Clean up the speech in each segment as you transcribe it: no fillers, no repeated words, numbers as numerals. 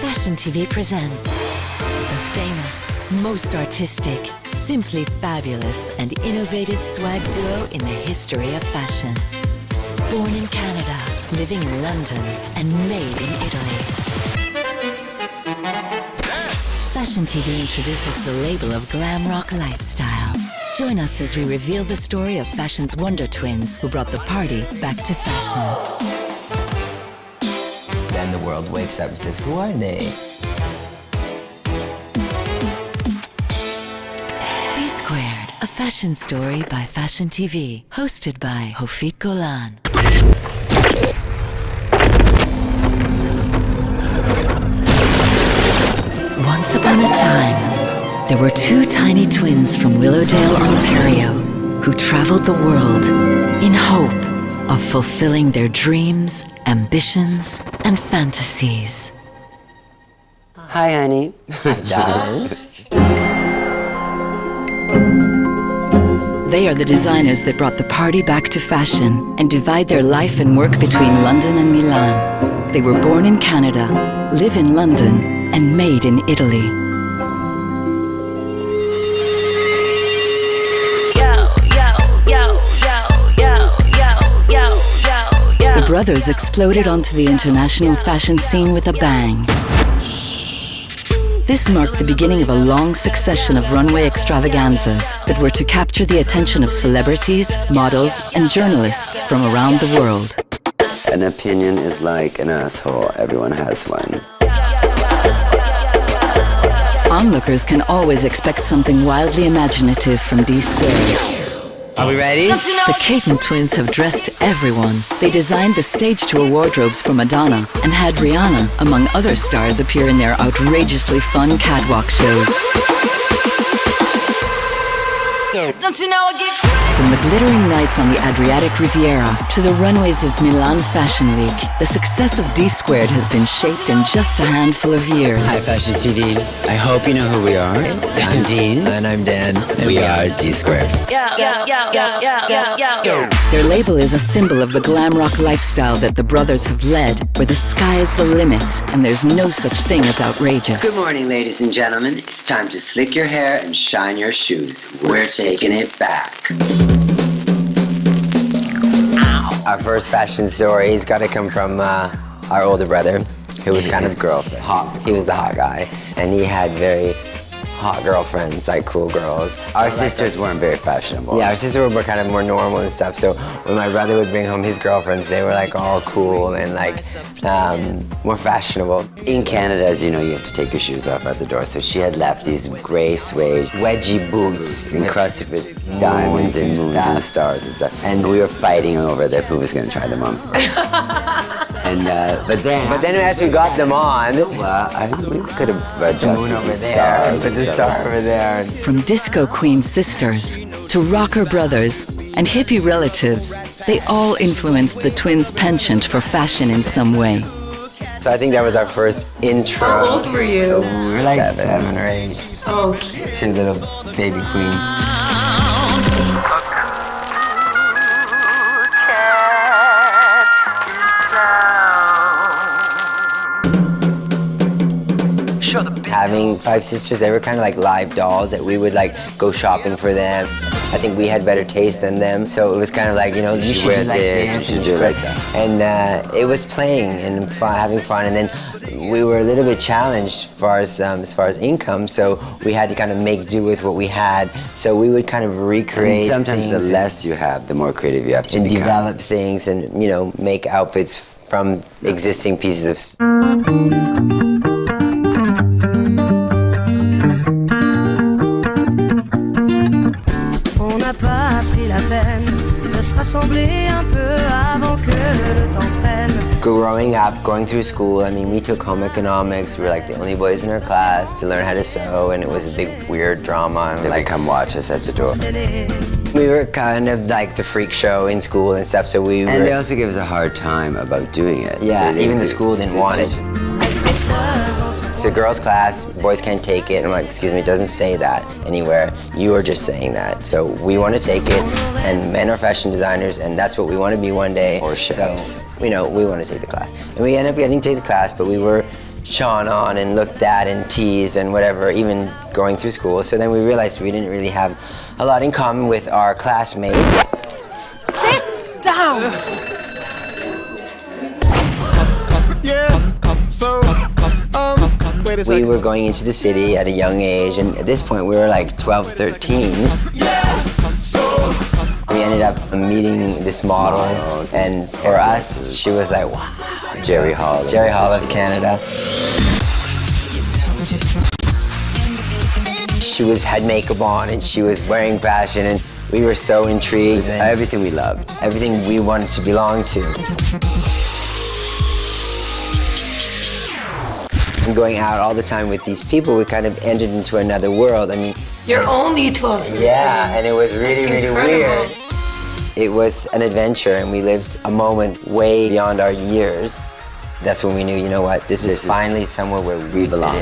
Fashion TV presents the famous, most artistic, simply fabulous, and innovative swag duo in the history of fashion. Born in Canada, living in London, and made in Italy. Fashion TV introduces the label of glam rock lifestyle. Join us as we reveal the story of fashion's wonder twins who brought the party back to fashion. Then the world wakes up and says, who are they? Dsquared, a fashion story by Fashion TV, hosted by Hofit Golan. Once upon a time, there were two tiny twins from Willowdale, Ontario, who traveled the world in hope of fulfilling their dreams, ambitions, and fantasies. Hi, honey. Hi, darling. They are the designers that brought the party back to fashion and divide their life and work between London and Milan. They were born in Canada, live in London, and made in Italy. The brothers exploded onto the international fashion scene with a bang. This marked the beginning of a long succession of runway extravaganzas that were to capture the attention of celebrities, models, and journalists from around the world. An opinion is like an asshole. Everyone has one. Onlookers can always expect something wildly imaginative from Dsquared. Are we ready? The Caton twins have dressed everyone. They designed the stage tour wardrobes for Madonna and had Rihanna, among other stars, appear in their outrageously fun catwalk shows. Don't you know again? From the glittering nights on the Adriatic Riviera to the runways of Milan Fashion Week, the success of Dsquared has been shaped in just a handful of years. Hi, Fashion TV. I hope you know who we are. I'm Dean. And I'm Dan. And we are Dsquared. Their label is a symbol of the glam rock lifestyle that the brothers have led, where the sky is the limit and there's no such thing as outrageous. Good morning, ladies and gentlemen. It's time to slick your hair and shine your shoes. We're taking it back. Our first fashion story has got to come from our older brother, who was kind of girlfriend. Hot. He was the hot guy, and he had very hot girlfriends, like cool girls. Our sisters weren't very fashionable. Yeah, our sisters were kind of more normal and stuff. So when my brother would bring home his girlfriends, they were like all cool and like more fashionable. In Canada, as you know, you have to take your shoes off at the door. So she had left these gray suede wedgie boots encrusted with diamonds and moons and stars and stuff. And we were fighting over who was going to try them on first. And but then as we got them on, I think we could have adjusted over there and put the star over there. From disco queen sisters to rocker brothers and hippie relatives, they all influenced the twins' penchant for fashion in some way. So I think that was our first intro. How old were you? We were like 7 or 8. Oh, cute. 2 little baby queens. Having 5 sisters, they were kind of like live dolls that we would like go shopping for them. I think we had better taste than them, so it was kind of like, you know, you should do like this, you should do like that. And it was playing and having fun, and then we were a little bit challenged as far as income, so we had to kind of make do with what we had. So we would kind of recreate things. Sometimes the less you have, the more creative you have to become. And develop things and, you know, make outfits from existing pieces of... Growing up, going through school, I mean, we took home economics. We were like the only boys in our class to learn how to sew, and it was a big, weird drama. And they come watch us at the door. We were kind of like the freak show in school and stuff, so we were... And they also gave us a hard time about doing it. Yeah, even the school didn't want it. It's a girls' class, boys can't take it. And I'm like, excuse me, it doesn't say that anywhere. You are just saying that. So we want to take it, and men are fashion designers, and that's what we want to be one day. Or chefs. So, we want to take the class. And we ended up getting to take the class, but we were shone on and looked at and teased and whatever, even going through school. So then we realized we didn't really have a lot in common with our classmates. Sit down. We were going into the city at a young age, and at this point we were like 12, 13. We ended up meeting this model, and for us, she was like, wow. Jerry Hall of Canada. She had makeup on, and she was wearing fashion, and we were so intrigued. And everything we loved, everything we wanted to belong to. And going out all the time with these people, we kind of entered into another world. I mean, You're only 12. yeah, and it was really, really incredible. weird. It was an adventure, and we lived a moment way beyond our years. That's when we knew, you know what, this is finally somewhere where we belong.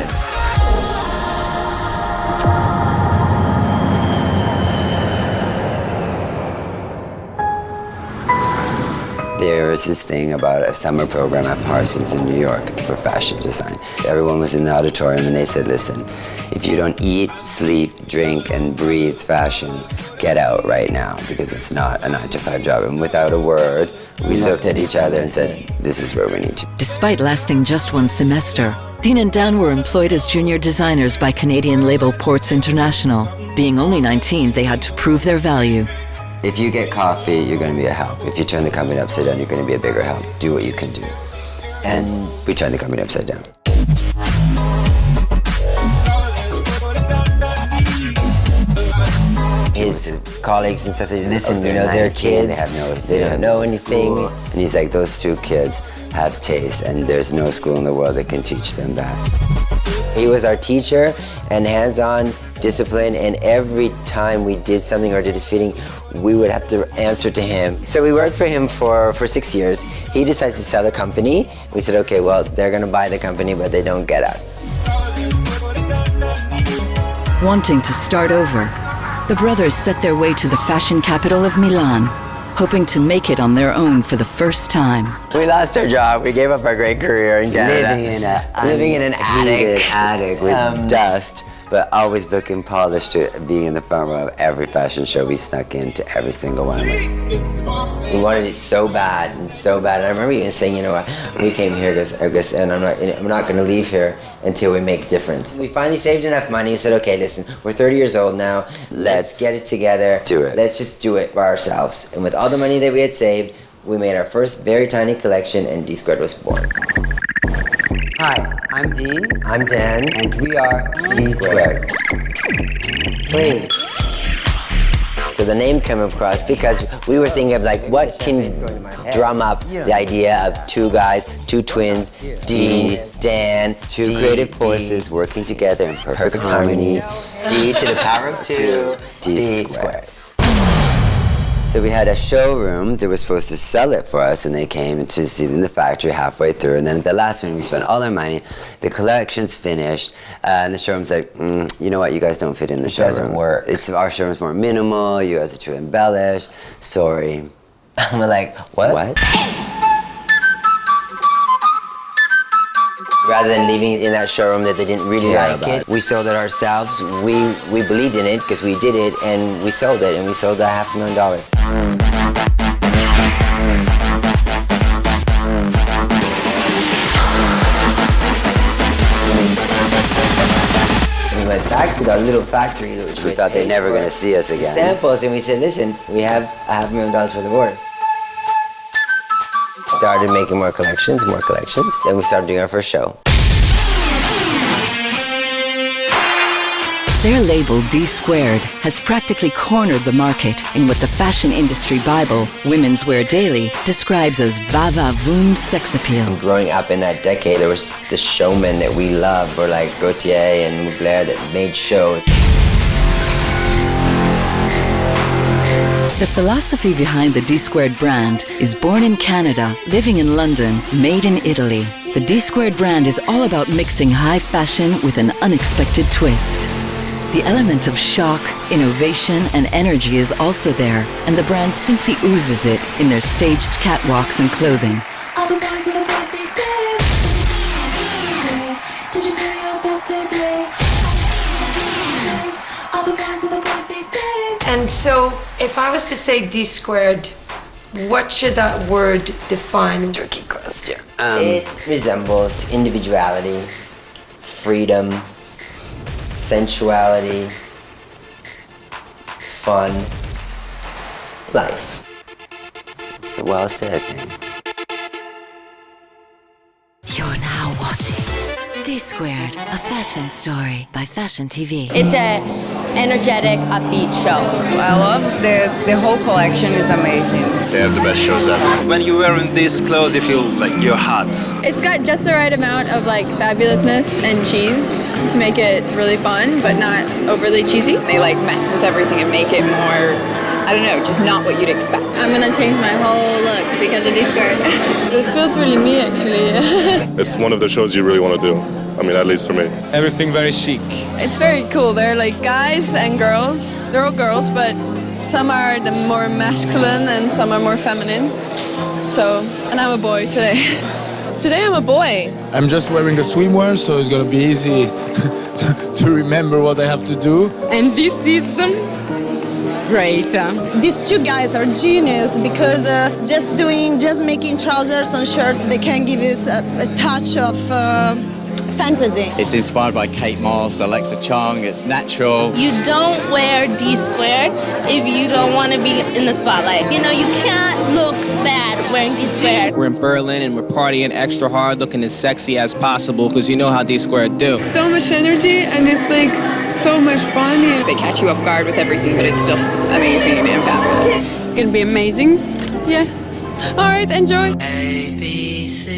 There was this thing about a summer program at Parsons in New York for fashion design. Everyone was in the auditorium and they said, listen, if you don't eat, sleep, drink, and breathe fashion, get out right now, because it's not a 9-to-5 job. And without a word, we looked at each other and said, this is where we need to. Despite lasting just one semester, Dean and Dan were employed as junior designers by Canadian label Ports International. Being only 19, they had to prove their value. If you get coffee, you're going to be a help. If you turn the company upside down, you're going to be a bigger help. Do what you can do. And we turned the company upside down. His colleagues and stuff, they listen, they're kids, they don't know anything. And he's like, those two kids have taste, and there's no school in the world that can teach them that. He was our teacher and hands-on discipline, and every time we did something or did a fitting, we would have to answer to him. So we worked for him for 6 years. He decides to sell the company. We said, okay, well, they're gonna buy the company, but they don't get us. Wanting to start over, the brothers set their way to the fashion capital of Milan, hoping to make it on their own for the first time. We lost our job. We gave up our great career in Canada. Living in an attic with dust, but always looking polished to being in the front row of every fashion show. We snuck into every single one of them. We wanted it so bad and so bad. And I remember even saying, you know what, we came here and I'm not going to leave here until we make a difference. We finally saved enough money and said, okay, listen, we're 30 years old now. Let's get it together. Do it. Let's just do it by ourselves. And with all the money that we had saved, we made our first very tiny collection, and Dsquared was born. Hi, I'm Dean. I'm Dan. And we are Dsquared. Clean. So the name came across because we were thinking of like, what can drum up the idea of two guys, two twins, Dean, Dan, two creative forces working together in perfect harmony. D to the power of 2, Dsquared. So we had a showroom that was supposed to sell it for us, and they came to see it in the factory halfway through. And then the last one, we spent all our money. The collection's finished, and the showroom's like, you know what? You guys don't fit in the showroom. It doesn't work. Our showroom's more minimal. You guys are too embellished. Sorry. We're like, what? Rather than leaving it in that showroom that they didn't really like it, we sold it ourselves. We believed in it because we did it, and we sold it, and we sold $500,000. We went back to our little factory, which we thought they're never going to see us again. Samples, and we said, listen, we have $500,000 worth of orders. Started making more collections. Then we started doing our first show. Their label, Dsquared, has practically cornered the market in what the fashion industry Bible, Women's Wear Daily, describes as va-va-voom sex appeal. Growing up in that decade, there was the showmen that we loved, were like Gaultier and Mugler, that made shows. The philosophy behind the Dsquared brand is born in Canada, living in London, made in Italy. The Dsquared brand is all about mixing high fashion with an unexpected twist. The element of shock, innovation, and energy is also there, and the brand simply oozes it in their staged catwalks and clothing, All the boys in the place these days. Did you do your best today? All the boys in the place these days. And so, if I was to say D-squared, what should that word define? Tricky question. It resembles individuality, freedom, sensuality, fun, life. So well said. You're now watching Dsquared, a fashion story by Fashion TV. It's a energetic, upbeat show. I love the whole collection is amazing. They have the best shows ever. When you're wearing these clothes, you feel like you're hot. It's got just the right amount of like fabulousness and cheese to make it really fun, but not overly cheesy. They like mess with everything and make it more, I don't know, just not what you'd expect. I'm gonna change my whole look because of Dsquared. It feels really me, actually. It's one of the shows you really want to do. I mean, at least for me. Everything very chic. It's very cool. They're like guys and girls. They're all girls, but some are the more masculine and some are more feminine. So, and I'm a boy today. Today I'm a boy. I'm just wearing the swimwear, so it's gonna be easy to remember what I have to do. And this season, great. These two guys are genius because just making trousers on shirts, they can give you a touch of fantasy. It's inspired by Kate Moss, Alexa Chung, it's natural. You don't wear D-squared if you don't want to be in the spotlight. You know, you can't look bad wearing D-squared. We're in Berlin and we're partying extra hard, looking as sexy as possible, because you know how Dsquared do. So much energy and it's like so much fun. They catch you off guard with everything, but it's still amazing and fabulous. It's gonna be amazing. Yeah. All right, enjoy. ABC.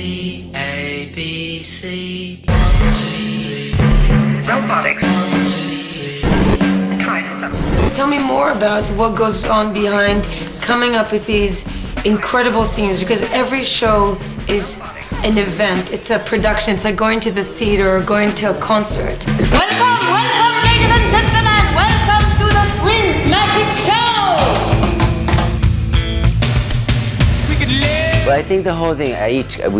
Tell me more about what goes on behind coming up with these incredible themes, because every show is an event. It's a production. It's like going to the theater or going to a concert. Welcome, ladies and gentlemen. Welcome to the Twins Magic Show. Well, I think the whole thing,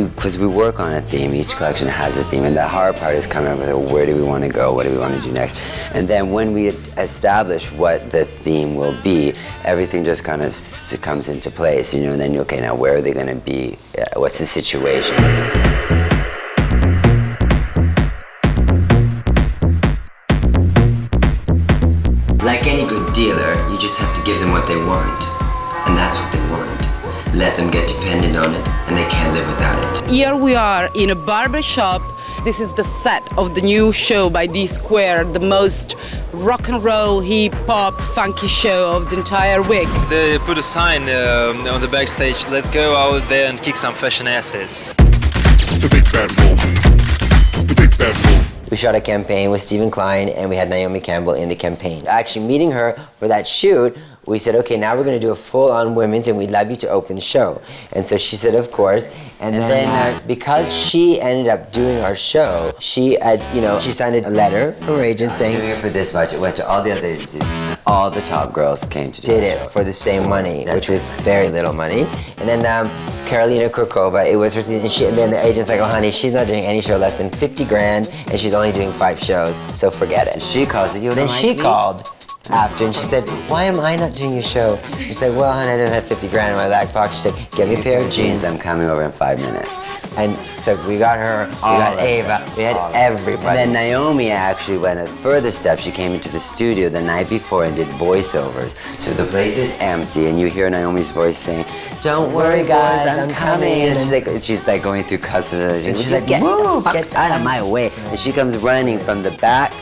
because we work on a theme, each collection has a theme, and the hard part is coming up with where do we want to go, what do we want to do next. And then when we establish what the theme will be, everything just kind of comes into place, you know, and then, okay, now where are they going to be? What's the situation? Like any good dealer, you just have to give them what they want, and that's what they want. Let them get dependent on it, and they can't live without it. Here we are in a barber shop. This is the set of the new show by Dsquared, the most rock and roll, hip hop, funky show of the entire week. They put a sign on the backstage, let's go out there and kick some fashion asses. The big bad wolf. The big bad wolf. We shot a campaign with Stephen Klein, and we had Naomi Campbell in the campaign. Actually, meeting her for that shoot, we said, okay, now we're going to do a full-on women's, and we'd love you to open the show. And so she said, of course. And then because she ended up doing our show, she had, she signed a letter from her agent saying, doing it for this much. It went to all the other agencies. All the top girls came to did it for the same money, which was very little money. And then Karolina Kurkova, it was her season, and then the agent's like, oh honey, she's not doing any show less than 50 grand, and she's only doing 5 shows, so forget it. She calls it, then she called after, and she said, why am I not doing your show? She's like, well, honey, I don't have 50 grand in my back pocket. She said, give me a pair of jeans. I'm coming over in 5 minutes. And so we got her, we got Ava, we had everybody. And then Naomi actually went a further step. She came into the studio the night before and did voiceovers. So the place is empty, and you hear Naomi's voice saying, don't worry, guys, I'm coming. And she's like going through customs, and she's like, get out of my way. And she comes running from the back.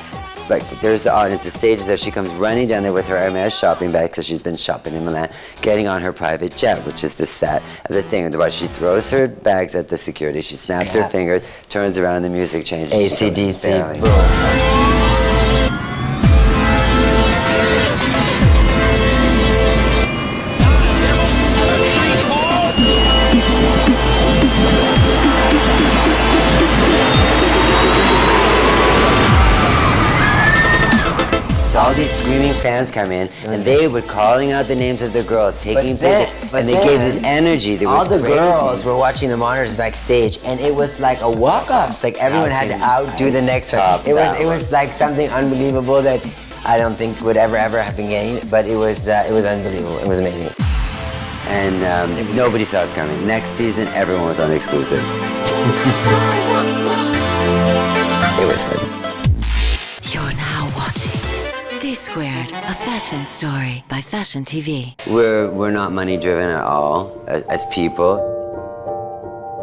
Like, there's the audience, the stage is there. She comes running down there with her Hermes shopping bag, because she's been shopping in Milan, getting on her private jet, which is the set of the thing. She throws her bags at the security, she snaps her fingers, turns around, and the music changes. AC/DC, boom. these screaming fans come in, and they were calling out the names of the girls, taking pictures, and they gave this energy that was crazy. All the girls were watching the monitors backstage, and it was like a walk-off. It's like everyone had to outdo the next one. It was like something unbelievable that I don't think would ever have been gained, but it was unbelievable. It was amazing. And nobody saw us coming. Next season, everyone was on exclusives. It was fun. You're now watching Dsquared, a fashion story by Fashion TV. We're not money driven at all as people.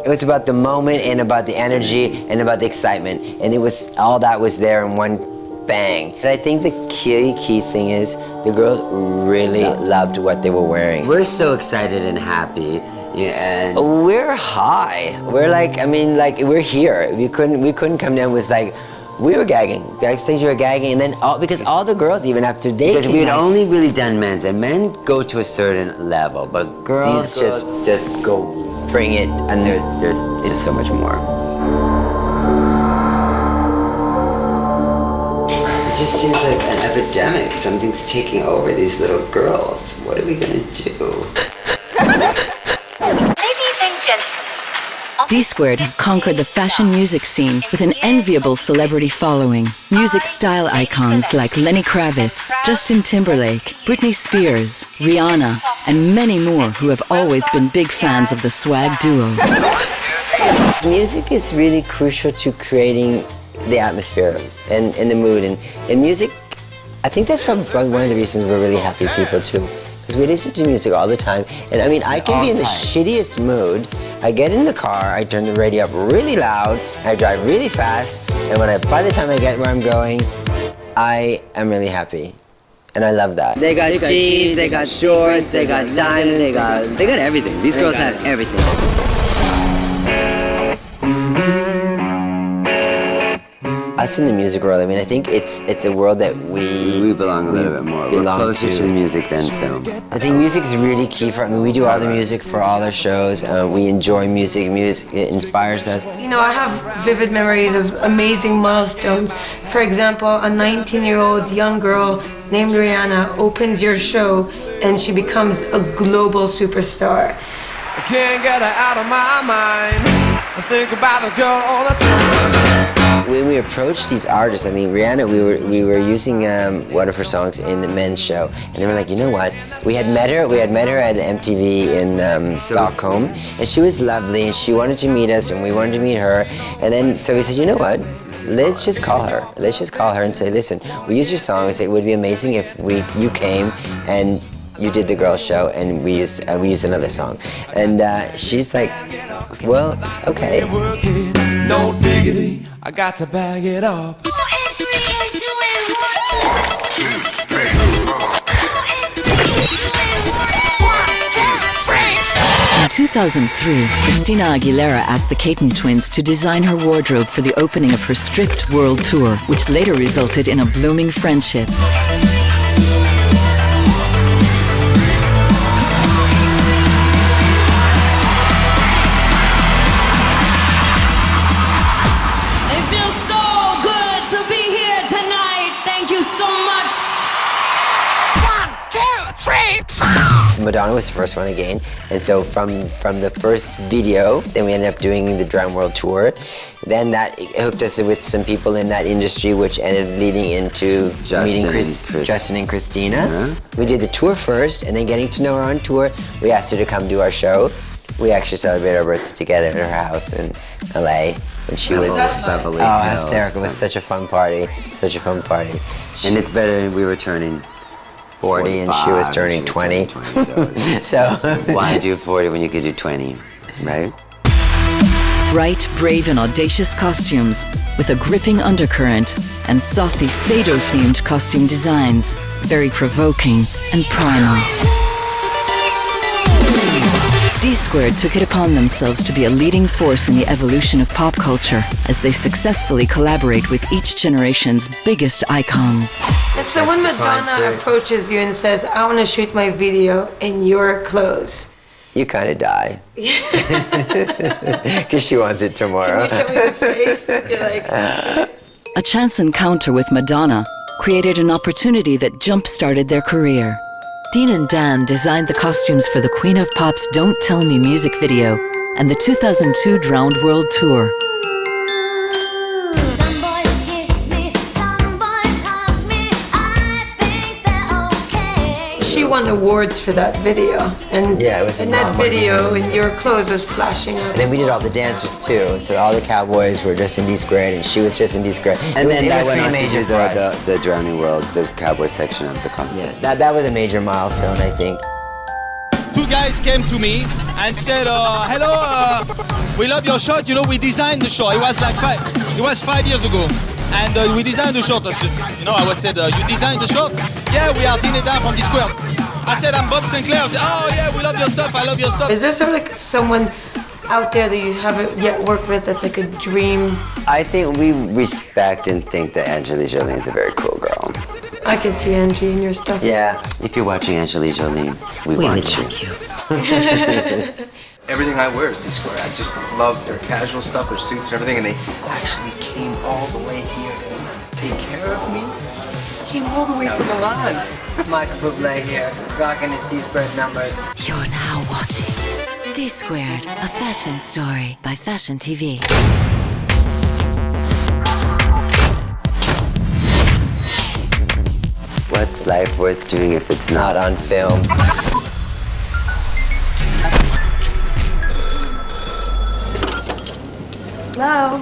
It was about the moment and about the energy and about the excitement, and it was all that was there in one bang. And I think the key thing is the girls really loved what they were wearing. We're so excited and happy. Yeah, and we're high. We're like, I mean, like we're here. We couldn't come down with like, we were gagging. Backstage we were gagging, and then because all the girls even after they because we had only really done men's, and men go to a certain level, but girls just go bring it, and there's it's so much more. It just seems like an epidemic. Something's taking over these little girls. What are we gonna do? Ladies and gentlemen, Dsquared have conquered the fashion music scene with an enviable celebrity following. Music style icons like Lenny Kravitz, Justin Timberlake, Britney Spears, Rihanna, and many more who have always been big fans of the swag duo. Music is really crucial to creating the atmosphere and the mood. And music, I think that's probably one of the reasons we're really happy people too. Because we listen to music all the time, and I mean, I can be in the shittiest mood. I get in the car, I turn the radio up really loud, and I drive really fast, and by the time I get where I'm going, I am really happy. And I love that. They got jeans, they got shorts, they got diamonds, they got everything. These girls have everything. Us in the music world, I mean, I think it's a world that we belong a little bit more. We're closer to the music than film. I think music is really key for, I mean, we do all the music for all our shows. We enjoy music. Music, it inspires us. You know, I have vivid memories of amazing milestones. For example, a 19-year-old young girl named Rihanna opens your show and she becomes a global superstar. I can't get her out of my mind. I think about the girl all the time. When we approached these artists, I mean, Rihanna, we were using one of her songs in the men's show, and they were like, you know what? We had met her at MTV in Stockholm, and she was lovely, and she wanted to meet us, and we wanted to meet her, and then so we said, you know what? Let's just call her. Let's just call her and say, listen, we use your songs. It would be amazing if you came and you did the girls' show, and we used another song, and she's like, well, okay. No diggity, I got to bag it up. In 2003, Christina Aguilera asked the Caton twins to design her wardrobe for the opening of her Stripped World Tour, which later resulted in a blooming friendship. Madonna was the first one again, and so from the first video, then we ended up doing the Drown World Tour. Then that hooked us with some people in that industry, which ended leading into meeting Justin and Christina. We did the tour first, and then getting to know her on tour, we asked her to come do our show. We actually celebrated our birthday together at her house in LA when she was Beverly Hills. Oh, hysterical! It was such a fun party, such a fun party. And it's better. We were turning 40 and she was turning 20. So why do 40 when you could do 20, right? Bright, brave, and audacious costumes with a gripping undercurrent and saucy Sado-themed costume designs, very provoking and primal. Dsquared took it upon themselves to be a leading force in the evolution of pop culture as they successfully collaborate with each generation's biggest icons. So when Madonna approaches you and says, I want to shoot my video in your clothes, you kind of die. Because she wants it tomorrow. Can you show me the face? You're like... A chance encounter with Madonna created an opportunity that jump-started their career. Dean and Dan designed the costumes for the Queen of Pop's Don't Tell Me music video and the 2002 Drowned World Tour. She won awards for that video, and yeah, it was in that video, your clothes was flashing up. And then we did all the dancers too, so all the cowboys were dressed in Dsquared, and she was dressed in Dsquared. And then I that went went on on to do the Drowning World, the cowboy section of the concert. Yeah, that was a major milestone, I think. Two guys came to me and said, hello, we love your shot, you know, we designed the shot. It was 5 years ago. And we designed the shot. You know, I was said, you designed the shot? Yeah, we are Dean and Dan from Dsquared. I said, I'm Bob Sinclair. I said, oh yeah, we love your stuff, I love your stuff. Is there sort of like someone out there that you haven't yet worked with that's like a dream? I think we respect and think that Angelina Jolie is a very cool girl. I can see Angie in your stuff. Yeah, if you're watching Angelina Jolie, we want you. Everything I wear is Dsquared. I just love their casual stuff, their suits and everything, and they actually came all the way here to take care of me. Came all the way from Milan. Michael Bublé here, rocking his Dsquared numbers. You're now watching Dsquared, a fashion story by Fashion TV. What's life worth doing if it's not on film? Hello?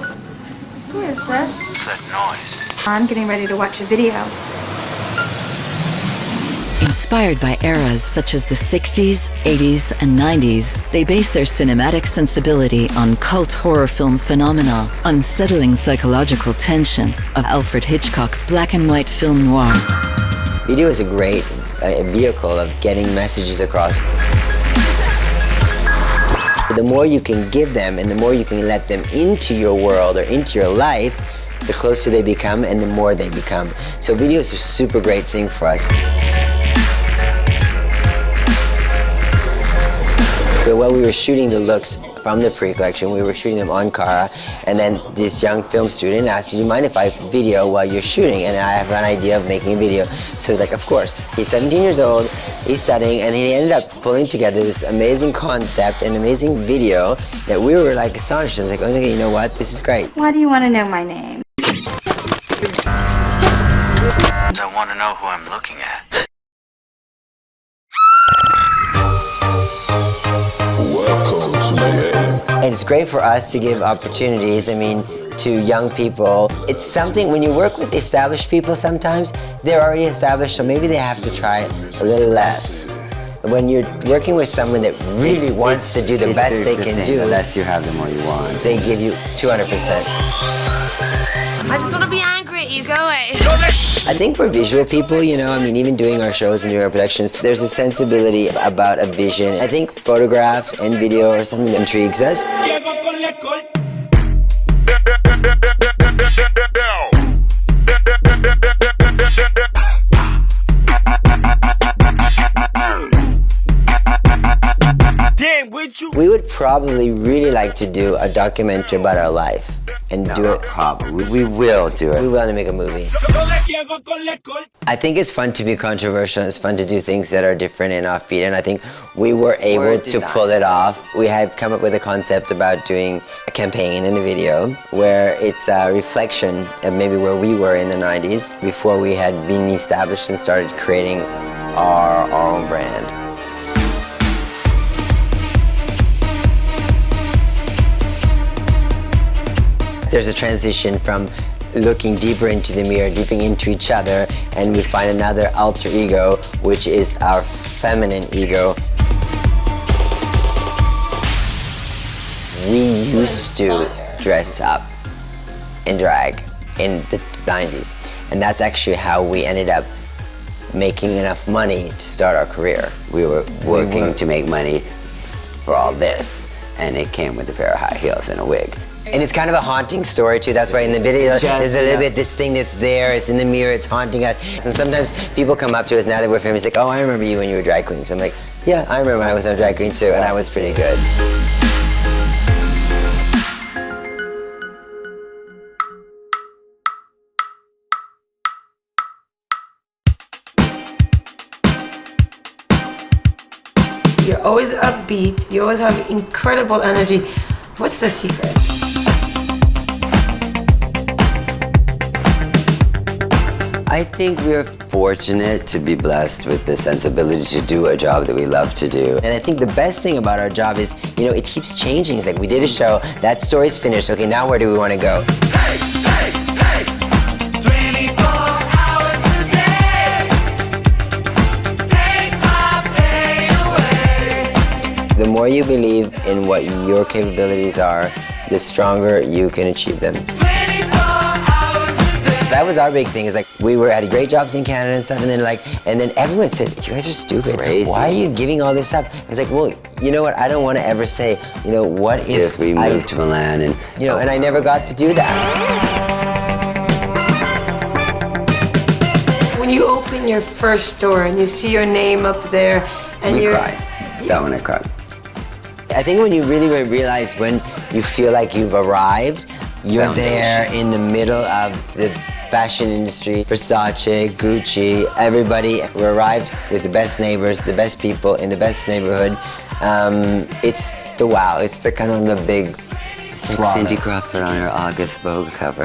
Who is this? What's that noise? I'm getting ready to watch a video. Inspired by eras such as the 60s, 80s, and 90s, they base their cinematic sensibility on cult horror film phenomena, unsettling psychological tension of Alfred Hitchcock's black and white film noir. Video is a great vehicle of getting messages across. The more you can give them and the more you can let them into your world or into your life, the closer they become and the more they become. So video is a super great thing for us. But while we were shooting the looks from the pre-collection, we were shooting them on Cara, and then this young film student asked, do you mind if I video while you're shooting? And I have an idea of making a video. So like, of course, he's 17 years old, he's studying, and he ended up pulling together this amazing concept and amazing video that we were like astonished. And it's like, oh, you know what, this is great. Why do you want to know my name? I want to know who I'm looking at. And it's great for us to give opportunities, to young people. It's something, when you work with established people sometimes, they're already established, so maybe they have to try a little less. When you're working with someone that really wants to do the best they can do, the less you have, the more you want. They give you 200%. I just want to be angry at you. Go away. I think for visual people, even doing our shows and doing our productions, there's a sensibility about a vision. I think photographs and video are something that intrigues us. We would probably really like to do a documentary about our life and do it. Probably. We will do it. We will make a movie. I think it's fun to be controversial. It's fun to do things that are different and offbeat, and I think we were able to pull it off. We had come up with a concept about doing a campaign and a video where it's a reflection of maybe where we were in the 90s before we had been established and started creating our own brand. There's a transition from looking deeper into the mirror, deeper into each other, and we find another alter ego, which is our feminine ego. We used to dress up in drag in the 90s, and that's actually how we ended up making enough money to start our career. We were working to make money for all this, and it came with a pair of high heels and a wig. And it's kind of a haunting story too. That's why in the video there's a little bit this thing that's there, it's in the mirror, it's haunting us. And sometimes people come up to us now that we're famous, like, oh, I remember you when you were drag queen. So I'm like, yeah, I remember when I was a drag queen too, and I was pretty good. You're always upbeat. You always have incredible energy. What's the secret? I think we're fortunate to be blessed with the sensibility to do a job that we love to do. And I think the best thing about our job is, you know, it keeps changing. It's like we did a show, that story's finished. Okay, now where do we want to go? Hey, hey, hey. 24 hours a day. Take my pain away. The more you believe in what your capabilities are, the stronger you can achieve them. That was our big thing, is like, we had great jobs in Canada and stuff, and then everyone said, you guys are stupid. Crazy. Why are you giving all this up? It's like, well, you know what, I don't want to ever say, you know, what if we moved to Milan and... You know, and I never got to do that. When you open your first store and you see your name up there and We cried. That one I cried. I think when you really realize when you feel like you've arrived, you're there in the middle of the fashion industry, Versace, Gucci, everybody. We arrived with the best neighbors, the best people in the best neighborhood. It's the wow, it's the kind of the big swallow. Like Cindy Crawford on her August Vogue cover.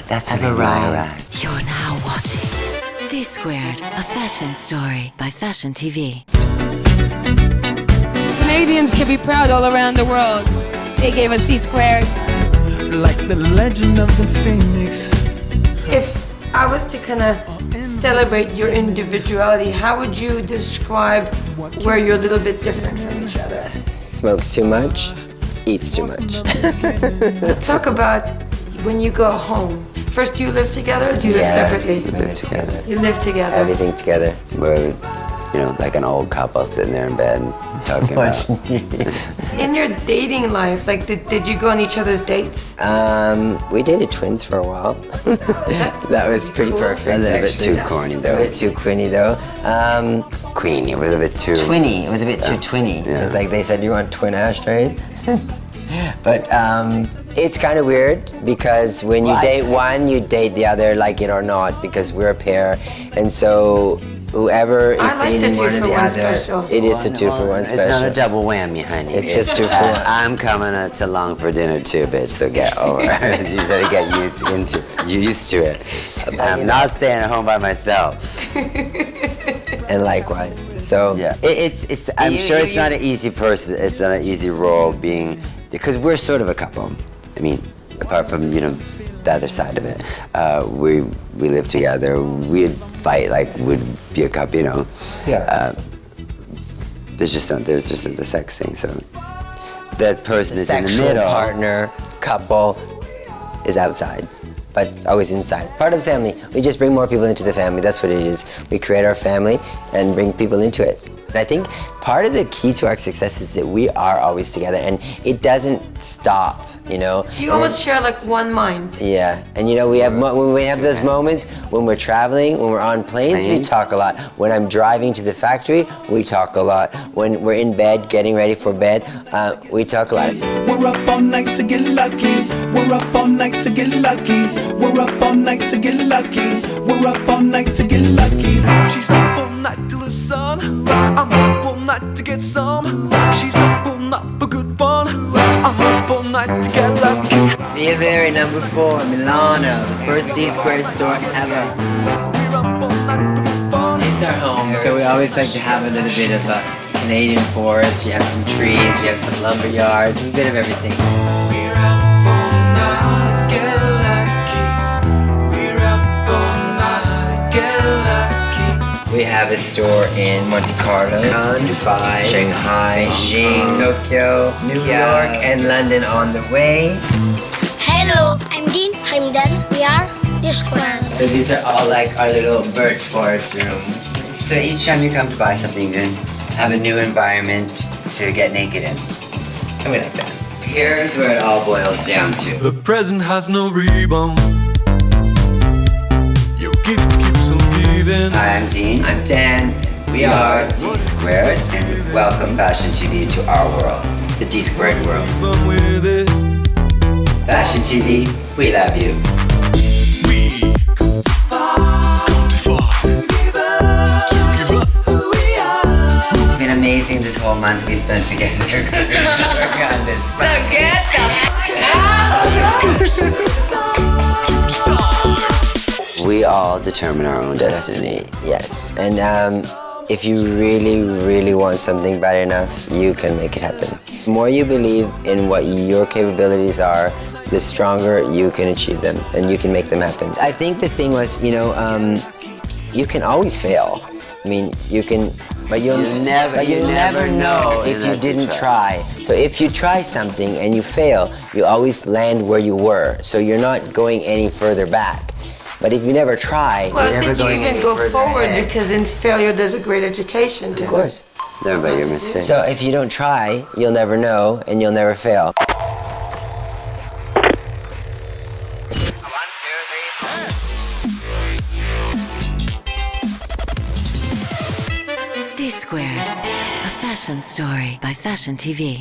That's I've arrived. You're now watching Dsquared, a fashion story by Fashion TV. Canadians can be proud all around the world. They gave us Dsquared. Like the legend of the Phoenix. If I was to kind of celebrate your individuality, how would you describe where you're a little bit different from each other? Smokes too much, eats too much. Let's talk about when you go home. First, do you live together or do you live separately? We live together. You live together. Everything together. We're, you know, like an old couple sitting there in bed talking about... In your dating life, like, did you go on each other's dates? We dated twins for a while. That was pretty perfect. A little bit too corny, though. A bit too queeny, though. Queenie, it was a bit too... Twinny, it was a bit too twinny. Yeah. It's like they said, you want twin ashtrays? But it's kind of weird because when you date one, you date the other, like it or not, because we're a pair. And so whoever is dating one or the other, it is a 2-for-1 special. It's not a double whammy, honey. It's just 2-for-1. I'm coming to long for dinner too, bitch, so get over it. You better get used to it. I'm not staying at home by myself. And likewise. So yeah, I'm sure it's not an easy person. It's not an easy role being, because we're sort of a couple. I mean, apart from, you know, the other side of it, we live together. We'd fight like we'd be a couple, you know. Yeah. There's just the sex thing. So that person is in the Sexual middle. partner, couple, is outside, but it's always inside. Part of the family. We just bring more people into the family. That's what it is. We create our family and bring people into it. And I think part of the key to our success is that we are always together, and it doesn't stop, you know. You almost share like one mind. Yeah, and you know, when we have those moments when we're traveling, when we're on planes, we talk a lot. When I'm driving to the factory, we talk a lot. When we're in bed, getting ready for bed, we talk a lot. We're up all night to get lucky. We're up all night to get lucky. We're up all night to get lucky. We're up all night to get lucky. She's up all night till the sun. I'm up all night to get some. She's up all night for good fun. I'm up all night to get lucky. Via Very number 4, Milano, the first Dsquared store ever. It's our home, so we always like to have a little bit of a Canadian forest. We have some trees, we have some lumber yard, a bit of everything. We're up all night, get lucky. We're up all night, get lucky. We have a store in Monte Carlo, Cannes, Dubai, Shanghai, Beijing, Tokyo, New York, and London on the way. Hello, I'm Dean. I'm Dan. We are Dsquared. So these are all like our little birch forest room. So each time you come to buy something, you have a new environment to get naked in. And we like that. Here's where it all boils down to. The present has no rebound. Your gift keeps on giving. Hi, I'm Dean. I'm Dan. We are Dsquared, and we welcome Fashion TV to our world, the Dsquared world. Fashion TV, we love you. It's been amazing this whole whole month we spent together. Work on this. So get We all determine our own destiny, yes. And if you really, really want something bad enough, you can make it happen. The more you believe in what your capabilities are, the stronger you can achieve them, and you can make them happen. I think the thing was, you know, you can always fail. I mean, you can, but you'll never know if you didn't try. So if you try something and you fail, you always land where you were. So you're not going any further back. But if you never try, Well, you're I never think you going even any go further forward ahead. because in failure there's a great education too. Of course. Learn by your mistakes. So if you don't try, you'll never know and you'll never fail. Dsquared, a fashion story by Fashion TV.